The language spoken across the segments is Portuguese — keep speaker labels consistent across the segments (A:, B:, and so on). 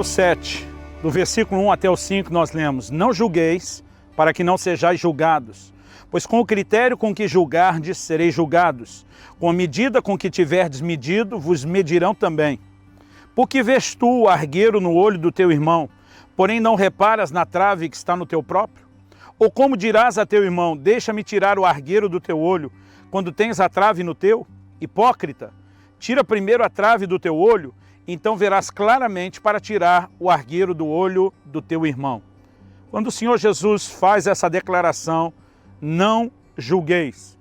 A: 7, do versículo 1 até o 5, nós lemos: Não julgueis, para que não sejais julgados. Pois com o critério com que julgardes, sereis julgados. Com a medida com que tiverdes medido, vos medirão também. Por que vês tu o argueiro no olho do teu irmão, porém não reparas na trave que está no teu próprio? Ou como dirás a teu irmão: deixa-me tirar o argueiro do teu olho, quando tens a trave no teu? Hipócrita, tira primeiro a trave do teu olho, então verás claramente para tirar o argueiro do olho do teu irmão. Quando o Senhor Jesus faz essa declaração, não julgueis,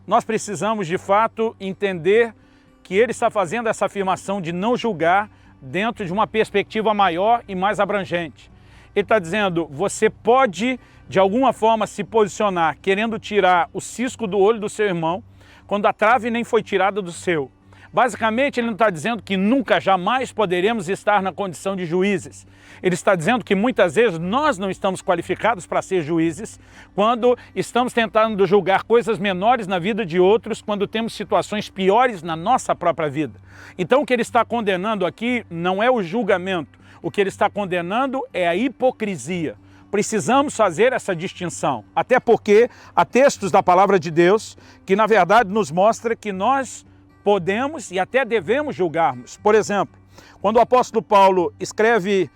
A: nós precisamos de fato entender que ele está fazendo essa afirmação de não julgar dentro de uma perspectiva maior e mais abrangente. Ele está dizendo, você pode de alguma forma se posicionar querendo tirar o cisco do olho do seu irmão, quando a trave nem foi tirada do seu. Basicamente, ele não está dizendo que nunca, jamais poderemos estar na condição de juízes. Ele está dizendo que muitas vezes nós não estamos qualificados para ser juízes quando estamos tentando julgar coisas menores na vida de outros, quando temos situações piores na nossa própria vida. Então, o que ele está condenando aqui não é o julgamento. O que ele está condenando é a hipocrisia. Precisamos fazer essa distinção, até porque há textos da palavra de Deus que, na verdade, nos mostra que nós podemos e até devemos julgarmos. Por exemplo, quando o apóstolo Paulo escreve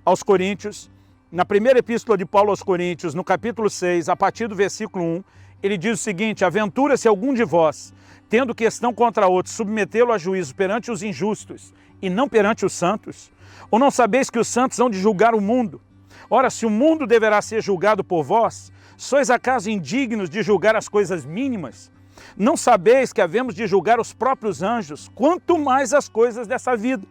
A: aos Coríntios, na primeira epístola de Paulo aos Coríntios, no capítulo 6, a partir do versículo 1, ele diz o seguinte: aventura-se algum de vós, tendo questão contra outro, submetê-lo a juízo perante os injustos e não perante os santos? Ou não sabeis que os santos hão de julgar o mundo? Ora, se o mundo deverá ser julgado por vós, sois acaso indignos de julgar as coisas mínimas? Não sabeis que havemos de julgar os próprios anjos, quanto mais as coisas dessa vida?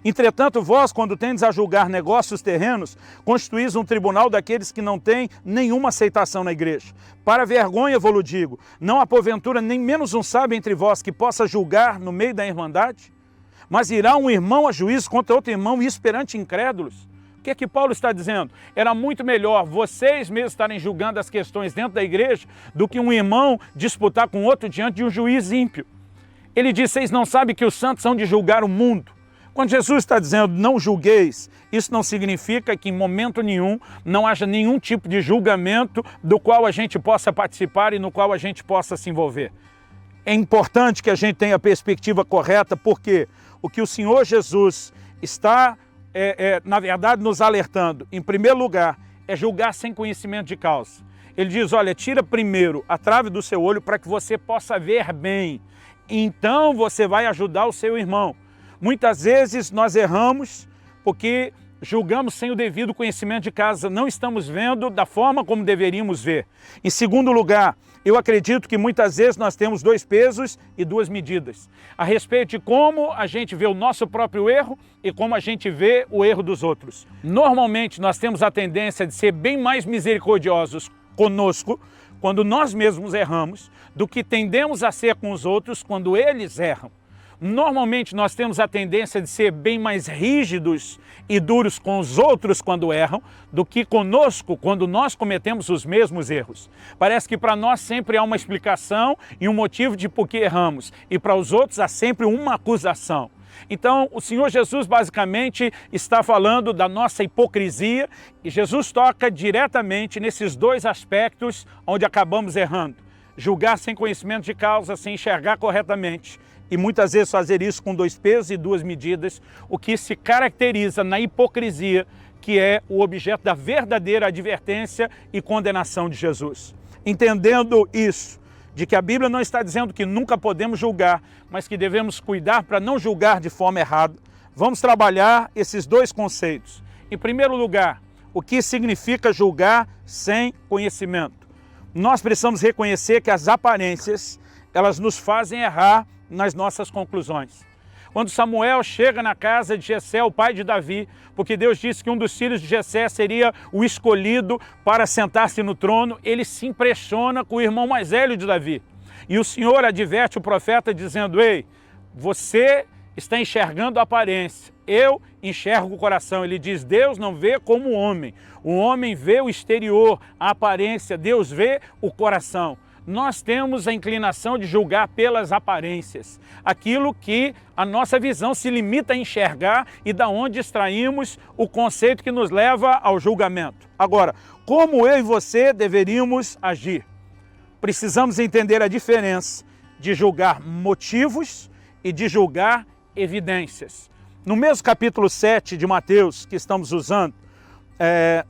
A: Entretanto, vós, quando tendes a julgar negócios terrenos, constituís um tribunal daqueles que não têm nenhuma aceitação na igreja. Para vergonha vou-lo digo, não há porventura nem menos um sábio entre vós que possa julgar no meio da irmandade? Mas irá um irmão a juízo contra outro irmão, e isso perante incrédulos? O que é que Paulo está dizendo? Era muito melhor vocês mesmos estarem julgando as questões dentro da igreja do que um irmão disputar com outro diante de um juiz ímpio. Ele diz, vocês não sabem que os santos são de julgar o mundo. Quando Jesus está dizendo não julgueis, isso não significa que em momento nenhum não haja nenhum tipo de julgamento do qual a gente possa participar e no qual a gente possa se envolver. É importante que a gente tenha a perspectiva correta, porque o que o Senhor Jesus está na verdade, nos alertando, em primeiro lugar, é julgar sem conhecimento de causa. Ele diz, olha, tira primeiro a trave do seu olho para que você possa ver bem. Então você vai ajudar o seu irmão. Muitas vezes nós erramos porque julgamos sem o devido conhecimento de causa. Não estamos vendo da forma como deveríamos ver. Em segundo lugar, eu acredito que muitas vezes nós temos dois pesos e duas medidas a respeito de como a gente vê o nosso próprio erro e como a gente vê o erro dos outros. Normalmente nós temos a tendência de ser bem mais misericordiosos conosco quando nós mesmos erramos do que tendemos a ser com os outros quando eles erram. Normalmente nós temos a tendência de ser bem mais rígidos e duros com os outros quando erram do que conosco quando nós cometemos os mesmos erros. Parece que para nós sempre há uma explicação e um motivo de por que erramos, e para os outros há sempre uma acusação. Então o Senhor Jesus basicamente está falando da nossa hipocrisia, e Jesus toca diretamente nesses dois aspectos onde acabamos errando. Julgar sem conhecimento de causa, sem enxergar corretamente, e muitas vezes fazer isso com dois pesos e duas medidas, o que se caracteriza na hipocrisia, que é o objeto da verdadeira advertência e condenação de Jesus. Entendendo isso, de que a Bíblia não está dizendo que nunca podemos julgar, mas que devemos cuidar para não julgar de forma errada, vamos trabalhar esses dois conceitos. Em primeiro lugar, o que significa julgar sem conhecimento? Nós precisamos reconhecer que as aparências, elas nos fazem errar nas nossas conclusões. Quando Samuel chega na casa de Jessé, o pai de Davi, porque Deus disse que um dos filhos de Jessé seria o escolhido para sentar-se no trono, ele se impressiona com o irmão mais velho de Davi. E o Senhor adverte o profeta dizendo, ei, você está enxergando a aparência, eu enxergo o coração. Ele diz, Deus não vê como o homem vê o exterior, a aparência, Deus vê o coração. nós temos a inclinação de julgar pelas aparências, aquilo que a nossa visão se limita a enxergar e da onde extraímos o conceito que nos leva ao julgamento. Agora, como eu e você deveríamos agir? Precisamos entender a diferença de julgar motivos e de julgar evidências. No mesmo capítulo 7 de Mateus que estamos usando,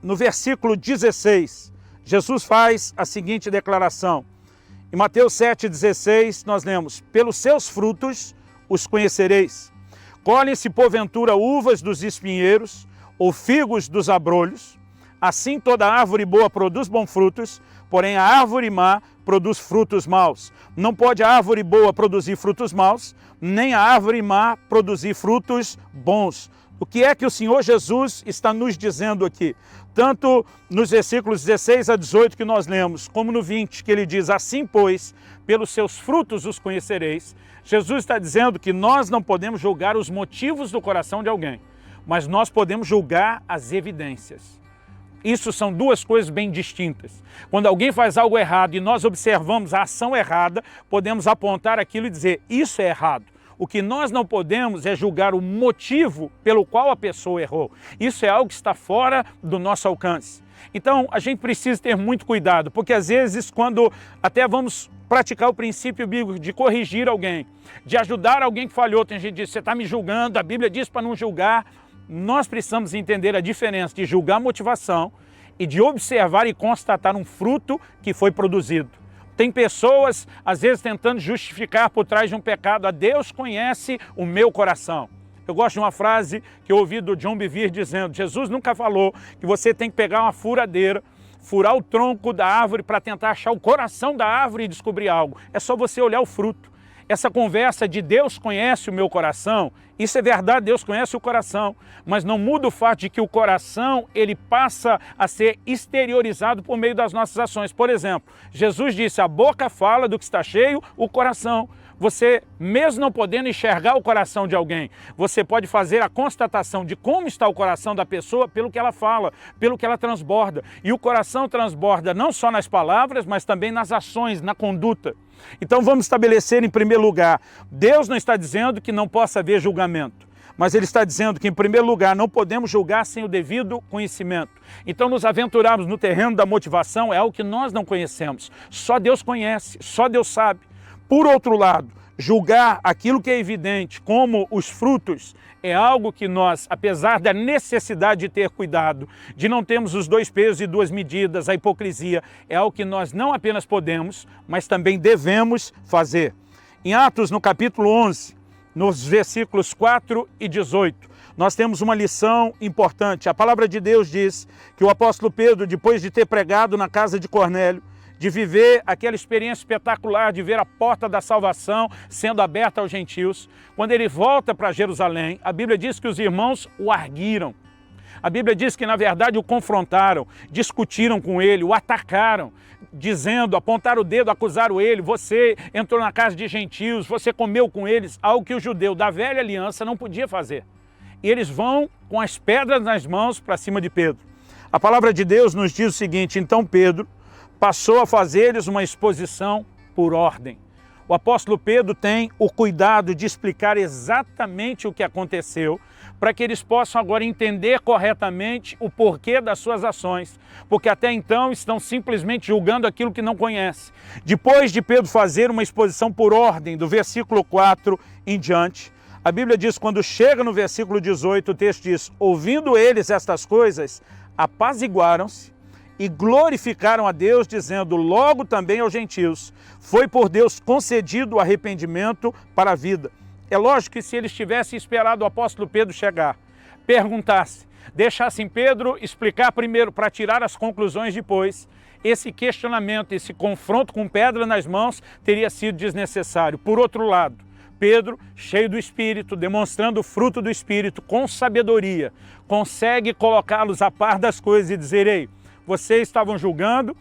A: no versículo 16, Jesus faz a seguinte declaração. Em Mateus 7,16 nós lemos: pelos seus frutos os conhecereis. Colhem-se porventura uvas dos espinheiros ou figos dos abrolhos. Assim toda árvore boa produz bons frutos, porém a árvore má produz frutos maus. Não pode a árvore boa produzir frutos maus, nem a árvore má produzir frutos bons. O que é que o Senhor Jesus está nos dizendo aqui? Tanto nos versículos 16 a 18 que nós lemos, como no 20, que ele diz: assim, pois, pelos seus frutos os conhecereis. Jesus está dizendo que nós não podemos julgar os motivos do coração de alguém, mas nós podemos julgar as evidências. Isso são duas coisas bem distintas. Quando alguém faz algo errado e nós observamos a ação errada, podemos apontar aquilo e dizer: isso é errado. O que nós não podemos é julgar o motivo pelo qual a pessoa errou. Isso é algo que está fora do nosso alcance. Então, a gente precisa ter muito cuidado, porque às vezes, quando até vamos praticar o princípio bíblico de corrigir alguém, de ajudar alguém que falhou, tem gente que diz: você está me julgando, a Bíblia diz para não julgar. Nós precisamos entender a diferença de julgar a motivação e de observar e constatar um fruto que foi produzido. Tem pessoas, às vezes, tentando justificar por trás de um pecado. Deus conhece o meu coração. Eu gosto de uma frase que eu ouvi do John Bevere dizendo: Jesus nunca falou que você tem que pegar uma furadeira, furar o tronco da árvore para tentar achar o coração da árvore e descobrir algo. É só você olhar o fruto. Essa conversa de Deus conhece o meu coração, isso é verdade, Deus conhece o coração, mas não muda o fato de que o coração, ele passa a ser exteriorizado por meio das nossas ações. Por exemplo, Jesus disse: a boca fala do que está cheio, o coração. Você, mesmo não podendo enxergar o coração de alguém, você pode fazer a constatação de como está o coração da pessoa pelo que ela fala, pelo que ela transborda. E o coração transborda não só nas palavras, mas também nas ações, na conduta. Então vamos estabelecer em primeiro lugar, Deus não está dizendo que não possa haver julgamento, mas Ele está dizendo que em primeiro lugar não podemos julgar sem o devido conhecimento. Então nos aventurarmos no terreno da motivação é algo que nós não conhecemos, só Deus conhece, só Deus sabe. Por outro lado, julgar aquilo que é evidente, como os frutos, é algo que nós, apesar da necessidade de ter cuidado, de não termos os dois pesos e duas medidas, a hipocrisia, é algo que nós não apenas podemos, mas também devemos fazer. Em Atos, no capítulo 11, nos versículos 4 e 18, nós temos uma lição importante. A palavra de Deus diz que o apóstolo Pedro, depois de ter pregado na casa de Cornélio, de viver aquela experiência espetacular, de ver a porta da salvação sendo aberta aos gentios, quando ele volta para Jerusalém, a Bíblia diz que os irmãos o arguiram. A Bíblia diz que, na verdade, o confrontaram, discutiram com ele, o atacaram, dizendo, apontaram o dedo, acusaram ele: você entrou na casa de gentios, você comeu com eles, algo que o judeu da velha aliança não podia fazer. E eles vão com as pedras nas mãos para cima de Pedro. A palavra de Deus nos diz o seguinte: então Pedro passou a fazer-lhes uma exposição por ordem. O apóstolo Pedro tem o cuidado de explicar exatamente o que aconteceu, para que eles possam agora entender corretamente o porquê das suas ações, porque até então estão simplesmente julgando aquilo que não conhecem. Depois de Pedro fazer uma exposição por ordem, do versículo 4 em diante, a Bíblia diz, quando chega no versículo 18, o texto diz: ouvindo eles estas coisas, apaziguaram-se e glorificaram a Deus, dizendo: logo também aos gentios foi por Deus concedido o arrependimento para a vida. É lógico que se eles tivessem esperado o apóstolo Pedro chegar, perguntasse, deixassem Pedro explicar primeiro para tirar as conclusões depois, esse questionamento, esse confronto com pedra nas mãos teria sido desnecessário. Por outro lado, Pedro, cheio do Espírito, demonstrando o fruto do Espírito com sabedoria, consegue colocá-los a par das coisas e dizer: ei, vocês estavam julgando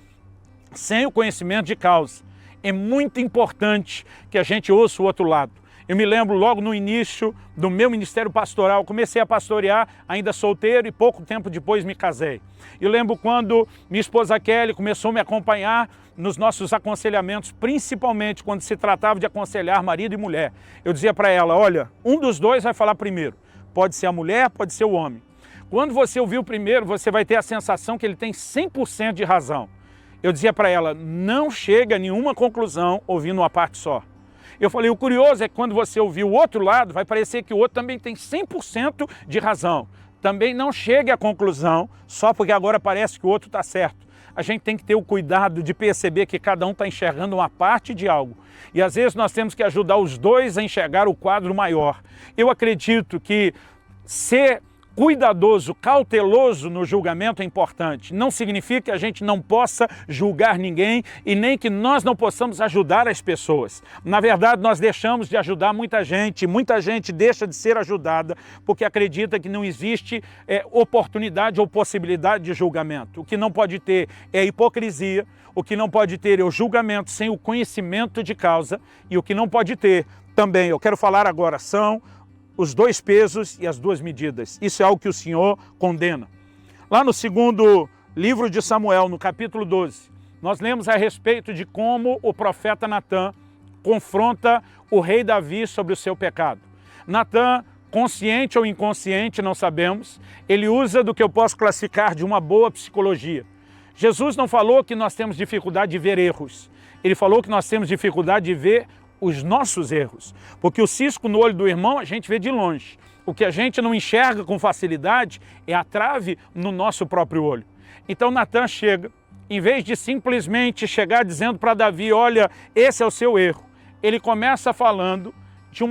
A: sem o conhecimento de causa. É muito importante que a gente ouça o outro lado. Eu me lembro logo no início do meu ministério pastoral, comecei a pastorear ainda solteiro e pouco tempo depois me casei. Eu lembro quando minha esposa Kelly começou a me acompanhar nos nossos aconselhamentos, principalmente quando se tratava de aconselhar marido e mulher. Eu dizia para ela, olha, um dos dois vai falar primeiro. Pode ser a mulher, pode ser o homem. Quando você ouvir o primeiro, você vai ter a sensação que ele tem 100% de razão. Eu dizia para ela, não chega a nenhuma conclusão ouvindo uma parte só. Eu falei, o curioso é que quando você ouvir o outro lado, vai parecer que o outro também tem 100% de razão. Também não chegue à conclusão só porque agora parece que o outro está certo. A gente tem que ter o cuidado de perceber que cada um está enxergando uma parte de algo. E às vezes nós temos que ajudar os dois a enxergar o quadro maior. Eu acredito que ser cuidadoso, cauteloso no julgamento é importante. Não significa que a gente não possa julgar ninguém e nem que nós não possamos ajudar as pessoas. Na verdade, nós deixamos de ajudar muita gente deixa de ser ajudada porque acredita que não existe oportunidade ou possibilidade de julgamento. O que não pode ter é hipocrisia, o que não pode ter é o julgamento sem o conhecimento de causa e o que não pode ter também, eu quero falar agora, são os dois pesos e as duas medidas. Isso é algo que o Senhor condena. Lá no segundo livro de Samuel, no capítulo 12, nós lemos a respeito de como o profeta Natã confronta o rei Davi sobre o seu pecado. Natã, consciente ou inconsciente, não sabemos, ele usa do que eu posso classificar de uma boa psicologia. Jesus não falou que nós temos dificuldade de ver erros. Ele falou que nós temos dificuldade de ver os nossos erros, porque o cisco no olho do irmão a gente vê de longe. O que a gente não enxerga com facilidade é a trave no nosso próprio olho. Então Natã chega, em vez de simplesmente chegar dizendo para Davi, olha, esse é o seu erro, ele começa falando de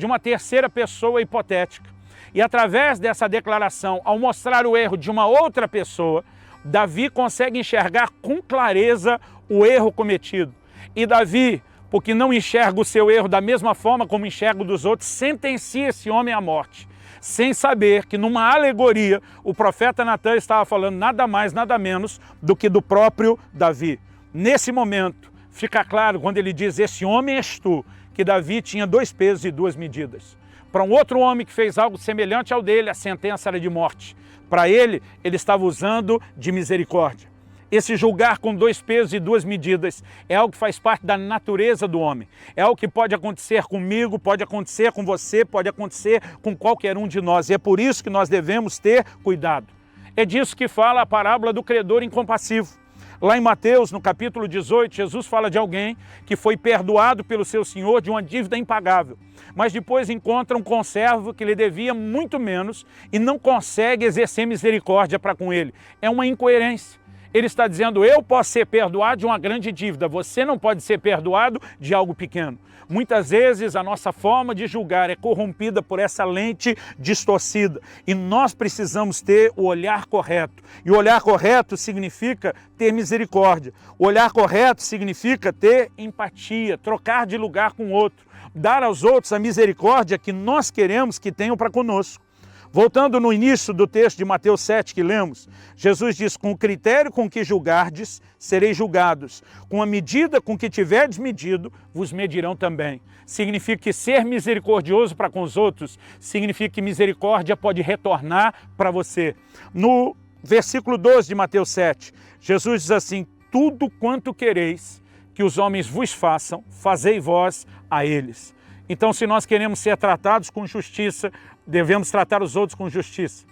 A: uma terceira pessoa hipotética. E através dessa declaração, ao mostrar o erro de uma outra pessoa, Davi consegue enxergar com clareza o erro cometido. E Davi, porque não enxerga o seu erro da mesma forma como enxerga o dos outros, sentencia esse homem à morte, sem saber que numa alegoria o profeta Natã estava falando nada mais, nada menos do que do próprio Davi. Nesse momento, fica claro quando ele diz, esse homem és tu, que Davi tinha dois pesos e duas medidas. Para um outro homem que fez algo semelhante ao dele, a sentença era de morte. Para ele, ele estava usando de misericórdia. Esse julgar com dois pesos e duas medidas é algo que faz parte da natureza do homem. É algo que pode acontecer comigo, pode acontecer com você, pode acontecer com qualquer um de nós. E é por isso que nós devemos ter cuidado. É disso que fala a parábola do credor incompassivo. Lá em Mateus, no capítulo 18, Jesus fala de alguém que foi perdoado pelo seu senhor de uma dívida impagável. Mas depois encontra um conservo que lhe devia muito menos e não consegue exercer misericórdia para com ele. É uma incoerência. Ele está dizendo, eu posso ser perdoado de uma grande dívida, você não pode ser perdoado de algo pequeno. Muitas vezes a nossa forma de julgar é corrompida por essa lente distorcida e nós precisamos ter o olhar correto. E o olhar correto significa ter misericórdia. O olhar correto significa ter empatia, trocar de lugar com o outro, dar aos outros a misericórdia que nós queremos que tenham para conosco. Voltando no início do texto de Mateus 7 que lemos, Jesus diz, com o critério com que julgardes, sereis julgados. Com a medida com que tiverdes medido, vos medirão também. Significa que ser misericordioso para com os outros, significa que misericórdia pode retornar para você. No versículo 12 de Mateus 7, Jesus diz assim, tudo quanto quereis que os homens vos façam, fazei vós a eles. Então, se nós queremos ser tratados com justiça, devemos tratar os outros com justiça.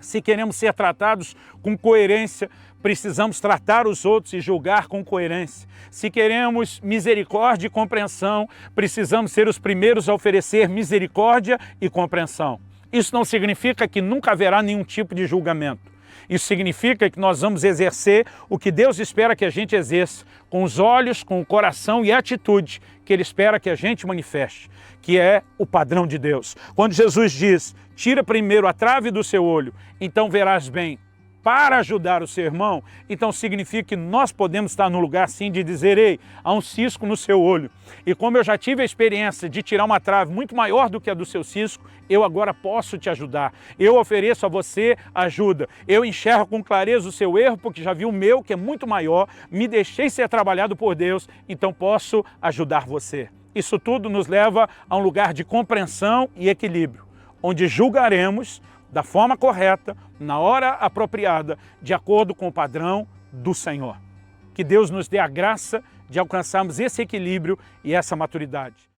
A: Se queremos ser tratados com coerência, precisamos tratar os outros e julgar com coerência. Se queremos misericórdia e compreensão, precisamos ser os primeiros a oferecer misericórdia e compreensão. Isso não significa que nunca haverá nenhum tipo de julgamento. Isso significa que nós vamos exercer o que Deus espera que a gente exerça, com os olhos, com o coração e a atitude que Ele espera que a gente manifeste, que é o padrão de Deus. Quando Jesus diz, tira primeiro a trave do seu olho, então verás bem, para ajudar o seu irmão, então significa que nós podemos estar no lugar sim de dizer, ei, há um cisco no seu olho. E como eu já tive a experiência de tirar uma trave muito maior do que a do seu cisco, eu agora posso te ajudar. Eu ofereço a você ajuda. Eu enxergo com clareza o seu erro, porque já vi o meu, que é muito maior, me deixei ser trabalhado por Deus, então posso ajudar você. Isso tudo nos leva a um lugar de compreensão e equilíbrio, onde julgaremos da forma correta, na hora apropriada, de acordo com o padrão do Senhor. Que Deus nos dê a graça de alcançarmos esse equilíbrio e essa maturidade.